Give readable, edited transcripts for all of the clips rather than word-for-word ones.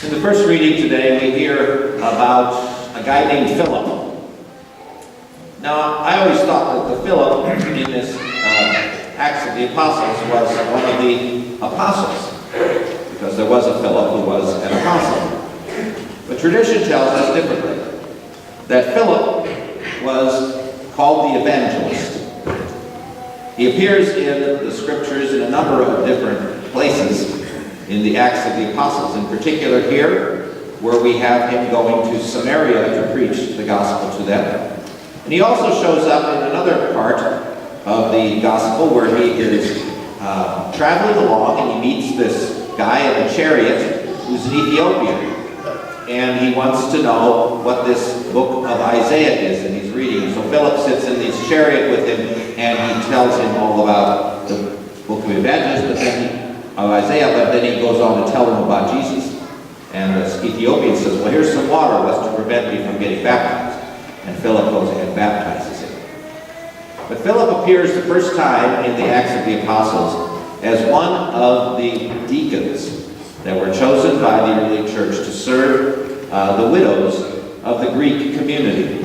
In the first reading today, we hear about a guy named Philip. Now, I always thought that the Philip in this Acts of the Apostles was one of the apostles, because there was a Philip who was an apostle. But tradition tells us differently, that Philip was called the Evangelist. He appears in the scriptures in a number of different places in the Acts of the Apostles, in particular here, where we have him going to Samaria to preach the gospel to them. And he also shows up in another part of the gospel where he is traveling along and he meets this guy in a chariot who's an Ethiopian. And he wants to know what this book of Isaiah is, and he's reading. So Philip sits in his chariot with him, and he tells him all about the book of Evangelist, of Isaiah, but then he goes on to tell him about Jesus. And this Ethiopian says, well, here's some water, lest to prevent me from getting baptized. And Philip goes ahead and baptizes him. But Philip appears the first time in the Acts of the Apostles as one of the deacons that were chosen by the early church to serve the widows of the Greek community.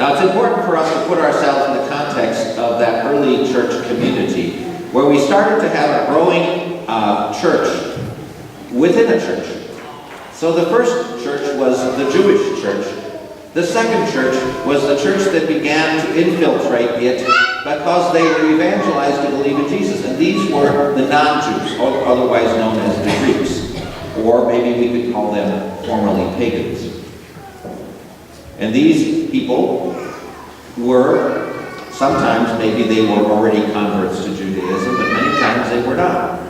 Now, it's important for us to put ourselves in the context of that early church community, where we started to have a growing church within a church. So the first church was the Jewish church. The second church was the church that began to infiltrate it because they were evangelized to believe in Jesus. And these were the non-Jews, or otherwise known as the Greeks. Or maybe we could call them formerly pagans. And these people were, sometimes maybe they were already converts to Judaism, but many times they were not.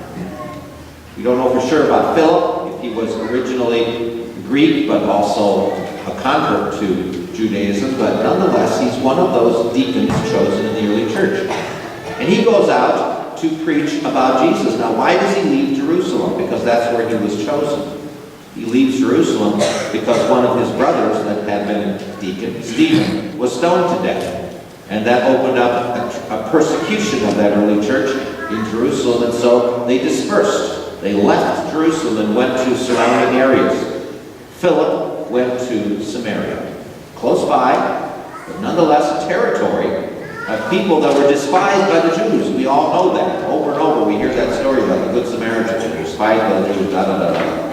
We don't know for sure about Philip, if he was originally Greek, but also a convert to Judaism, but nonetheless, he's one of those deacons chosen in the early church. And he goes out to preach about Jesus. Now, why does he leave Jerusalem? Because that's where he was chosen. He leaves Jerusalem because one of his brothers that had been deacon, Stephen, was stoned to death. And that opened up a persecution of that early church in Jerusalem, and so they dispersed. They left Jerusalem and went to surrounding areas. Philip went to Samaria, close by, but nonetheless a territory of people that were despised by the Jews. We all know that. Over and over we hear that story about the Good Samaritan, despised by the Jews, da da da da.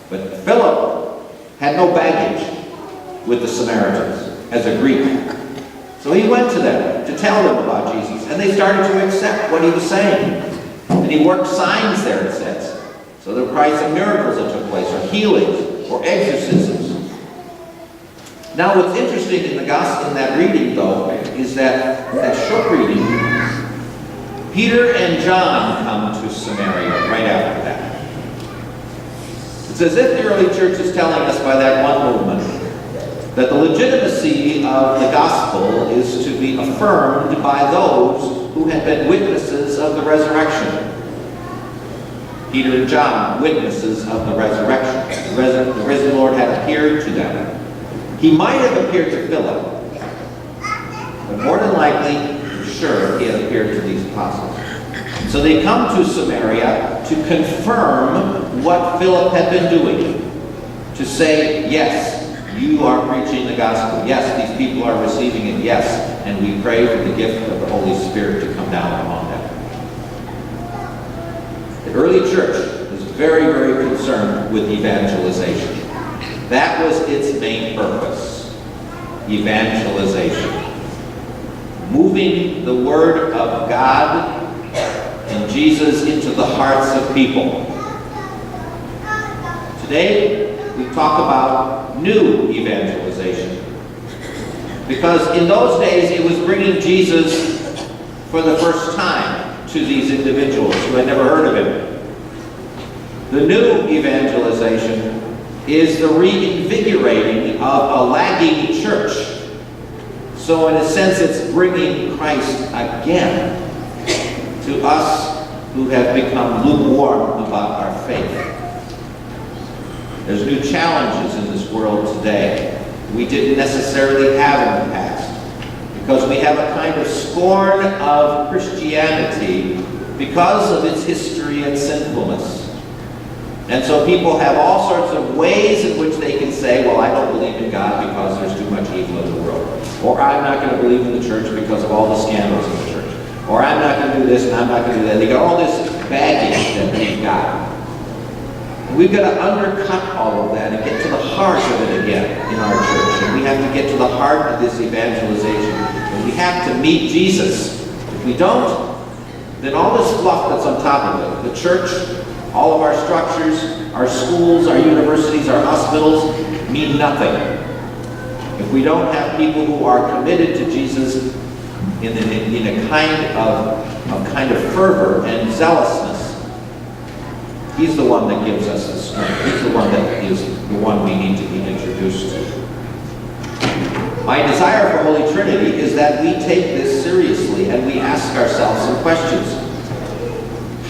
But Philip had no baggage with the Samaritans as a Greek. So he went to them to tell them about Jesus, and they started to accept what he was saying. And he worked signs there, it says. So there were probably some miracles that took place, or healings, or exorcisms. Now what's interesting in the gospel, in that reading though, is that short reading, Peter and John come to Samaria right after that. It's as if the early church is telling us by that one movement that the legitimacy of the gospel is to be affirmed by those who had been witnesses of the resurrection. Peter and John, witnesses of the resurrection. The risen Lord had appeared to them. He might have appeared to Philip, but more than likely, for sure, he had appeared to these apostles. So they come to Samaria to confirm what Philip had been doing. To say, yes, you are preaching the gospel. Yes, these people are receiving it. Yes, and we pray for the gift of the Holy Spirit to come down upon them. The early church was very, very concerned with evangelization. That was its main purpose, evangelization. Moving the Word of God and Jesus into the hearts of people. Today, we talk about new evangelization. Because in those days, it was bringing Jesus for the first time to these individuals who had never heard of him. The new evangelization is the reinvigorating of a lagging church. So in a sense, it's bringing Christ again to us who have become lukewarm about our faith. There's new challenges in this world today we didn't necessarily have in the past, because we have a kind of scorn of Christianity because of its history and sinfulness. And so people have all sorts of ways in which they can say, well, I don't believe in God because there's too much evil in the world. Or I'm not going to believe in the church because of all the scandals in the church. Or I'm not going to do this and I'm not going to do that. They got all this baggage that we've got. And we've got to undercut all of that and get to the heart of it again in our church. And we have to get to the heart of this evangelization. And we have to meet Jesus. If we don't, then all this fluff that's on top of it, the church, all of our structures, our schools, our universities, our hospitals, mean nothing. If we don't have people who are committed to Jesus in a kind of fervor and zealousness, He's the one that gives us the strength. He's the one that is the one we need to be introduced to. My desire for Holy Trinity is that we take this seriously and we ask ourselves some questions.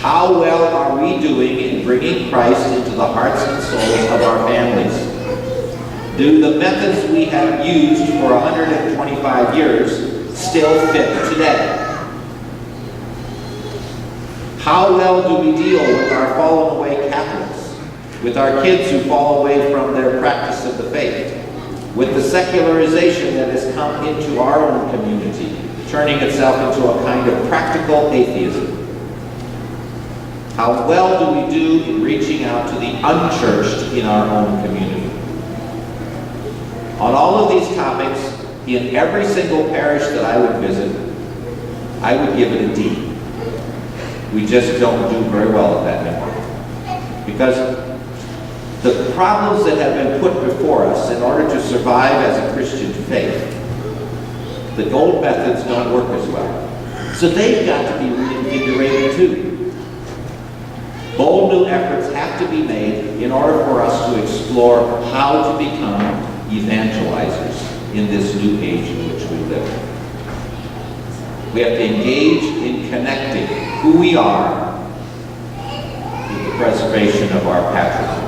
How well are we doing in bringing Christ into the hearts and souls of our families? Do the methods we have used for 125 years still fit today? How well do we deal with our fallen away Catholics, with our kids who fall away from their practice of the faith, with the secularization that has come into our own community, turning itself into a kind of practical atheism? How well do we do in reaching out to the unchurched in our own community? On all of these topics, in every single parish that I would visit, I would give it a D. We just don't do very well at that anymore. Because the problems that have been put before us in order to survive as a Christian faith, the old methods don't work as well. So they've got to be reinvigorated too. Bold new efforts have to be made in order for us to explore how to become evangelizers in this new age in which we live. We have to engage in connecting who we are with the preservation of our patrimony.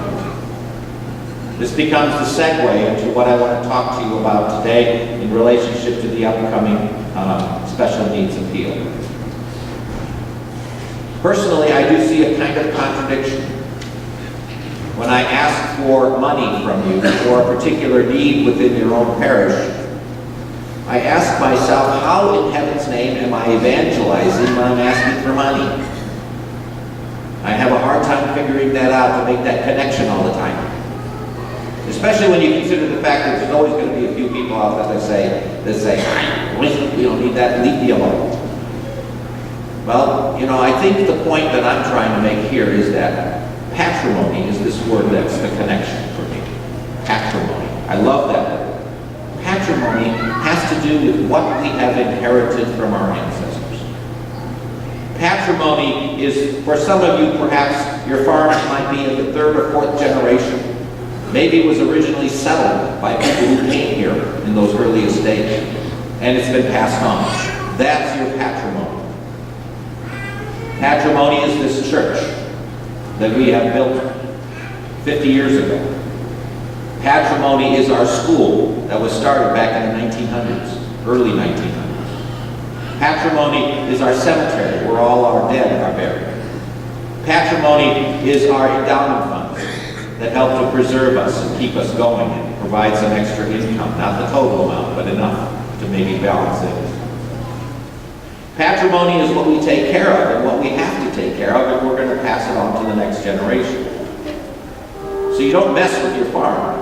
This becomes the segue into what I want to talk to you about today in relationship to the upcoming special needs appeal. Personally, I do see a kind of contradiction. When I ask for money from you for a particular need within your own parish, I ask myself, how in heaven's name am I evangelizing when I'm asking for money? I have a hard time figuring that out, to make that connection all the time. Especially when you consider the fact that there's always going to be a few people out there that say, we don't need that, leave me alone. Well, I think the point that I'm trying to make here is that patrimony is this word that's the connection for me. Patrimony. I love that word. Patrimony has to do with what we have inherited from our ancestors. Patrimony is, for some of you, perhaps your farm might be in the third or fourth generation. Maybe it was originally settled by people who came here in those earliest days, and it's been passed on. That's your patrimony. Patrimony is this church that we have built 50 years ago. Patrimony is our school that was started back in the 1900s, early 1900s. Patrimony is our cemetery where all our dead are buried. Patrimony is our endowment funds that help to preserve us and keep us going and provide some extra income, not the total amount, but enough to maybe balance it. Patrimony is what we take care of and what we have to take care of if we're going to pass it on to the next generation. So you don't mess with your farm.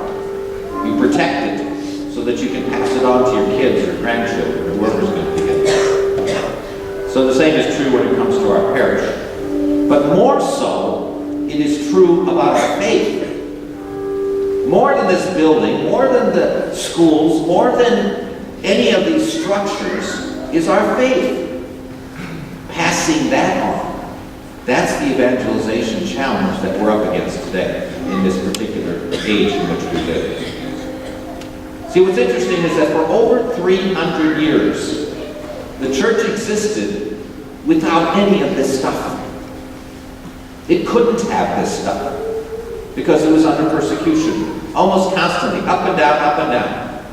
You protect it so that you can pass it on to your kids or grandchildren or whoever's going to get it. So the same is true when it comes to our parish. But more so, it is true about our faith. More than this building, more than the schools, more than any of these structures, is our faith. Passing that on. That's the evangelization challenge that we're up against today in this particular age in which we live. See, what's interesting is that for over 300 years, the church existed without any of this stuff. It couldn't have this stuff because it was under persecution, almost constantly, up and down, up and down.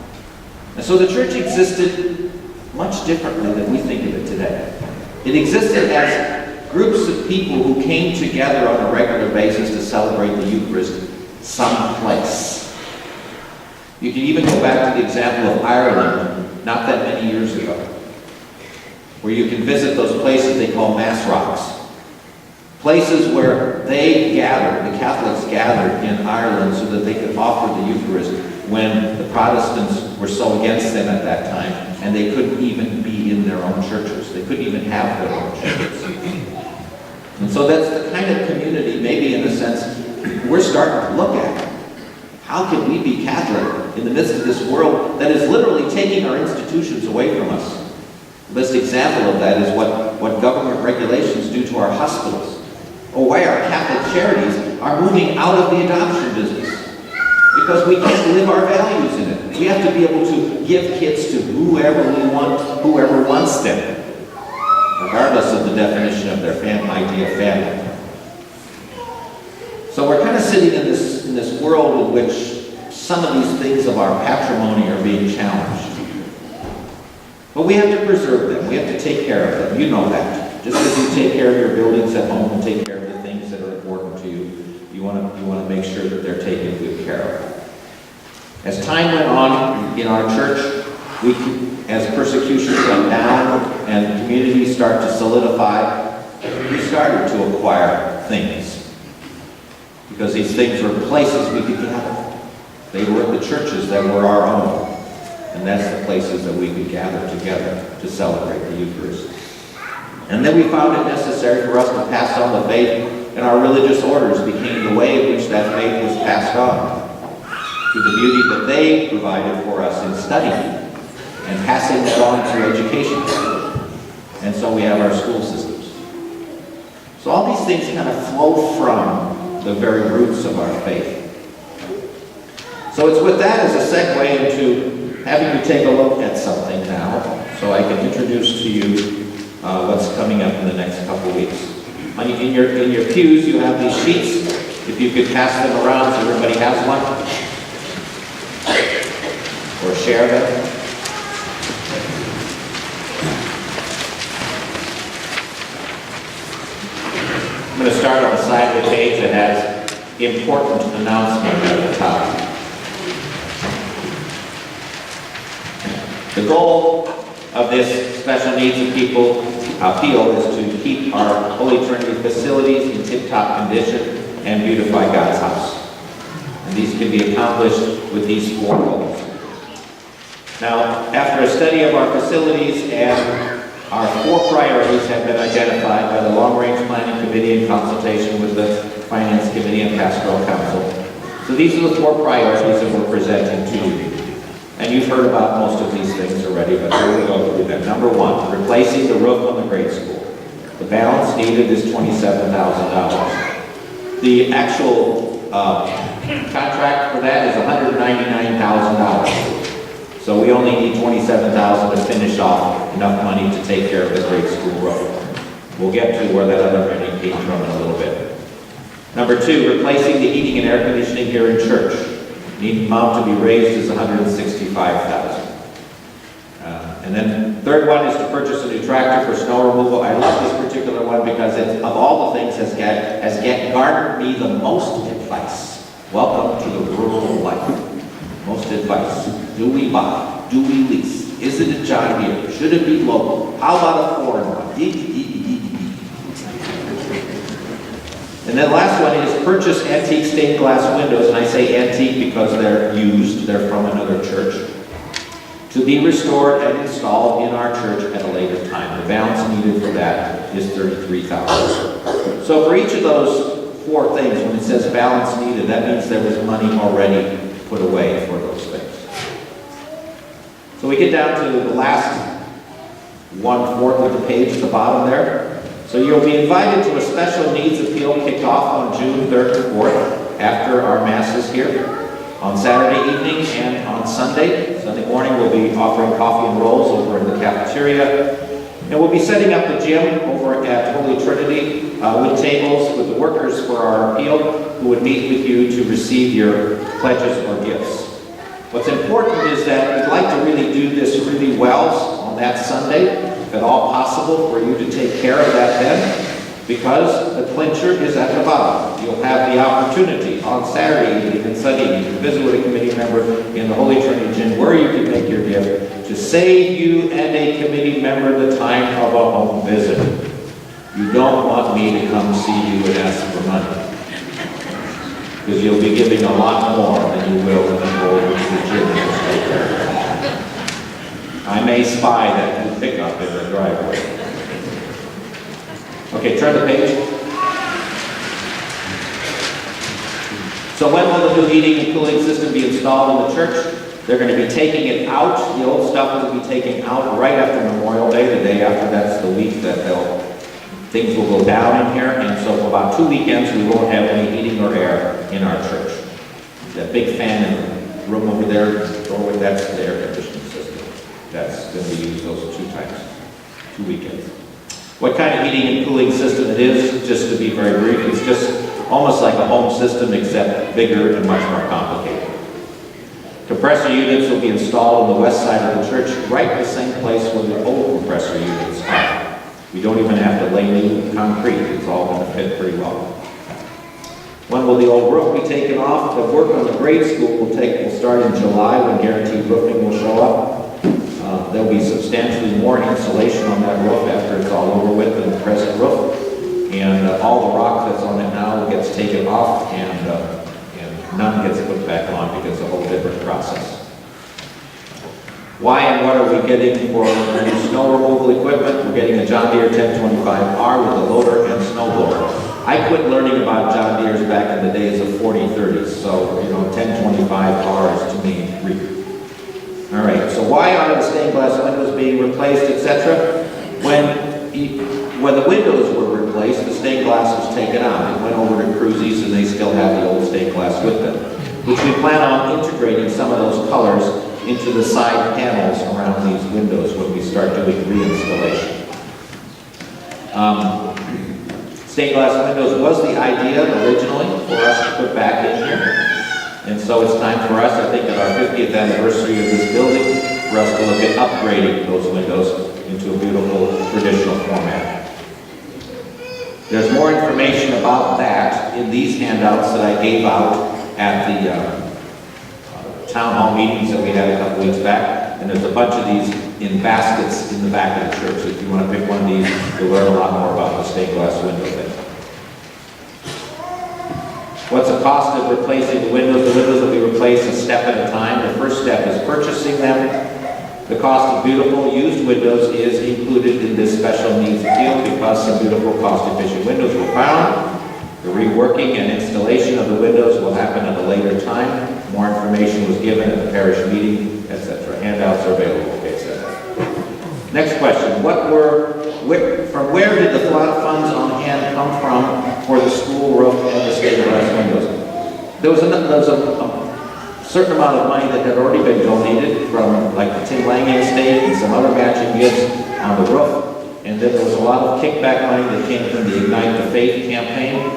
And so the church existed much differently than we think of it today. It existed as groups of people who came together on a regular basis to celebrate the Eucharist someplace. You can even go back to the example of Ireland, not that many years ago, where you can visit those places they call Mass Rocks. Places where they gathered, the Catholics gathered in Ireland so that they could offer the Eucharist when the Protestants were so against them at that time, and they couldn't even be in their own churches. They couldn't even have their own churches. And so that's the kind of community, maybe in a sense, we're starting to look at. How can we be Catholic in the midst of this world that is literally taking our institutions away from us? The best example of that is what government regulations do to our hospitals. Or why our Catholic charities are moving out of the adoption business. Because we can't live our values in it. We have to be able to give kids to whoever we want, whoever wants them, regardless of the definition of their idea of family. So we're kind of sitting in this world in which some of these things of our patrimony are being challenged. But we have to preserve them. We have to take care of them. You know that. Just as you take care of your buildings at home and take care of the things that are important to you, you want to make sure that they're taken good care of. As time went on in our church, as persecutions went down and communities started to solidify, we started to acquire things. Because these things were places we could gather. They were the churches that were our own. And that's the places that we could gather together to celebrate the Eucharist. And then we found it necessary for us to pass on the faith, and our religious orders became the way in which that faith was passed on, through the beauty that they provided for us in studying and passing that on through education. And so we have our school systems. So all these things kind of flow from the very roots of our faith. So it's with that as a segue into having you take a look at something now, so I can introduce to you what's coming up in the next couple weeks. In your pews, you have these sheets. If you could pass them around so everybody has one, or share them. I'm going to start on the side of the page that has important announcement at the top. The goal of this special needs of people appeal is to keep our Holy Trinity facilities in tip-top condition and beautify God's house. And these can be accomplished with these four goals. Now, after a study of our facilities, and our four priorities have been identified by the Long Range Planning Committee in consultation with the Finance Committee and Pastoral Council. So these are the four priorities that we're presenting to you. And you've heard about most of these things already, but here we go through them. Number one, replacing the roof on the grade school. The balance needed is $27,000. The actual contract for that is $199,000. So we only need $27,000 to finish off enough money to take care of the grade school roof. We'll get to where that other money came from in a little bit. Number two, replacing the heating and air conditioning here in church. The amount to be raised is $165,000. And then third one is to purchase a new tractor for snow removal. I love this particular one because it's, of all the things, has garnered me the most advice. Welcome to the rural life. Most advice. Do we buy? Do we lease? Is it a John Deere? Should it be local? How about a foreign one? And then the last one is purchase antique stained glass windows, and I say antique because they're used, they're from another church, to be restored and installed in our church at a later time. The balance needed for that is $33,000. So for each of those four things, when it says balance needed, that means there was money already put away for those things. So we get down to the last 1/4 of the page at the bottom there. So you'll be invited to a special needs appeal kicked off on June 3rd and 4th after our masses here on Saturday evening and on Sunday. Sunday morning we'll be offering coffee and rolls over in the cafeteria. And we'll be setting up the gym over at Holy Trinity with tables with the workers for our appeal who would meet with you to receive your pledges or gifts. What's important is that we'd like to really do this really well on that Sunday, if at all possible, for you to take care of that then. because the clincher is at the bottom. You'll have the opportunity on Saturday evening and Sunday evening to visit with a committee member in the Holy Trinity Gym where you can make your gift to save you and a committee member the time of a home visit. You don't want me to come see you and ask for money, because you'll be giving a lot more than you will when you go over to the gym and stay there. I may spy that new pickup in the driveway. Okay, turn the page. So when will the new heating and cooling system be installed in the church? They're going to be taking it out. The old stuff will be taken out right after Memorial Day. The day after, that's the week that things will go down in here. And so for about 2 weekends, we won't have any heating or air in our church. That big fan in the room over there, doorway, that's the air conditioning system. That's going to be used those 2 times, 2 weekends. What kind of heating and cooling system it is, just to be very brief, it's just almost like a home system except bigger and much more complicated. Compressor units will be installed on the west side of the church, right in the same place where the old compressor units are. We don't even have to lay new concrete, it's all going to fit pretty well. When will the old roof be taken off? The work on the grade school will start in July when guaranteed roofing will show up. There'll be substantially more insulation on that roof after it's all over with than the present roof. And all the rock that's on it now gets taken off and none gets put back on because it's a whole different process. Why and what are we getting for new snow removal equipment? We're getting a John Deere 1025R with a loader and snow blower. I quit learning about John Deere's back in the days of 4030s, so 1025R is to me Greek. All right, so why are the stained glass windows being replaced, etc.? When the windows were replaced, the stained glass was taken out. It went over to Cruzies and they still have the old stained glass with them, which we plan on integrating some of those colors into the side panels around these windows when we start doing reinstallation. Stained glass windows was the idea originally for us to put back in here. And so it's time for us, I think, at our 50th anniversary of this building, for us to look at upgrading those windows into a beautiful traditional format. There's more information about that in these handouts that I gave out at the town hall meetings that we had a couple weeks back. And there's a bunch of these in baskets in the back of the church. So if you want to pick one of these, you'll learn a lot more about the stained glass window thing. What's the cost of replacing the windows? The windows will be replaced a step at a time. The first step is purchasing them. The cost of beautiful used windows is included in this special needs appeal because some beautiful cost-efficient windows were found. The reworking and installation of the windows will happen at a later time. More information was given at the parish meeting, etc. Handouts are available. Okay, so. Next question. From where did the funds on hand come from for the school roof and the stained glass windows? There was a certain amount of money that had already been donated from like the Tim Lange estate and some other matching gifts on the roof. And then there was a lot of kickback money that came from the Ignite the Faith campaign.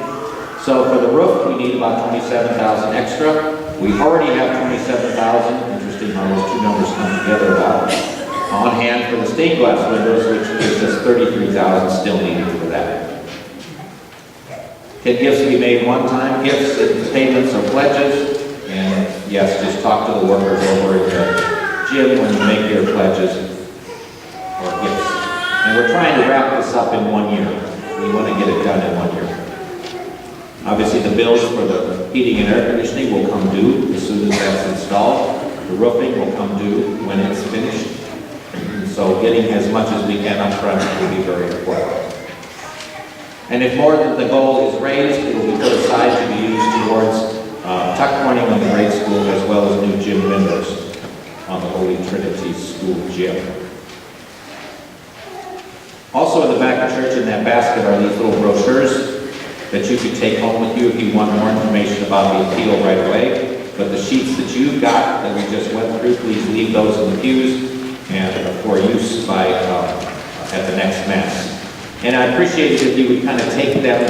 So for the roof, we need about $27,000 extra. We already have $27,000. Interesting how those two numbers come together about. On hand for the stained glass windows, which gives us $33,000 still needed for that. Can gifts be made one time? Gifts, payments, or pledges? And yes, just talk to the workers over at the gym when you make your pledges or gifts. And we're trying to wrap this up in 1 year. We want to get it done in 1 year. Obviously, the bills for the heating and air conditioning will come due as soon as that's installed. The roofing will come due when it's finished. So getting as much as we can up front will be very important. And if more than the goal is raised, it will be put aside to be used towards tuck pointing on the grade school as well as new gym windows on the Holy Trinity School gym. Also in the back of church in that basket are these little brochures that you could take home with you if you want more information about the appeal right away. But the sheets that you've got that we just went through, please leave those in the pews and for use by at the next Mass. And I appreciate it if you would kind of take them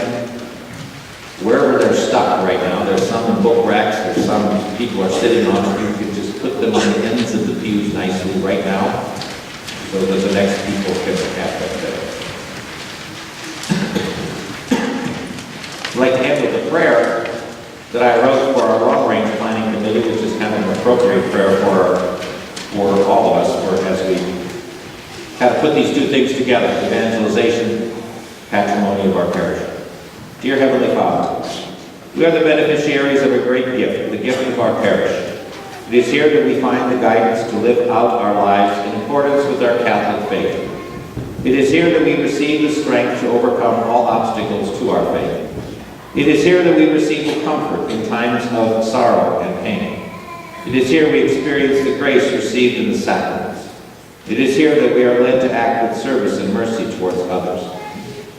wherever they're stuck right now. There's some in book racks, there's some people are sitting on it. You can just put them on the ends of the pews nicely right now so that the next people can have them there. like to end with a prayer that I wrote for our long-range planning committee, which is kind of an appropriate prayer for all of us, as we kind of put these two things together, evangelization, patrimony of our parish. Dear Heavenly Father, we are the beneficiaries of a great gift, the gift of our parish. It is here that we find the guidance to live out our lives in accordance with our Catholic faith. It is here that we receive the strength to overcome all obstacles to our faith. It is here that we receive the comfort in times of sorrow and pain. It is here we experience the grace received in the sacraments. It is here that we are led to act with service and mercy towards others.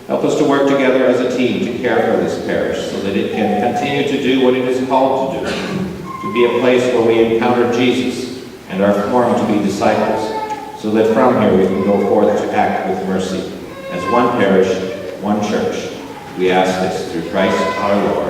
Help us to work together as a team to care for this parish so that it can continue to do what it is called to do, to be a place where we encounter Jesus and are formed to be disciples, so that from here we can go forth to act with mercy. As one parish, one church, we ask this through Christ our Lord.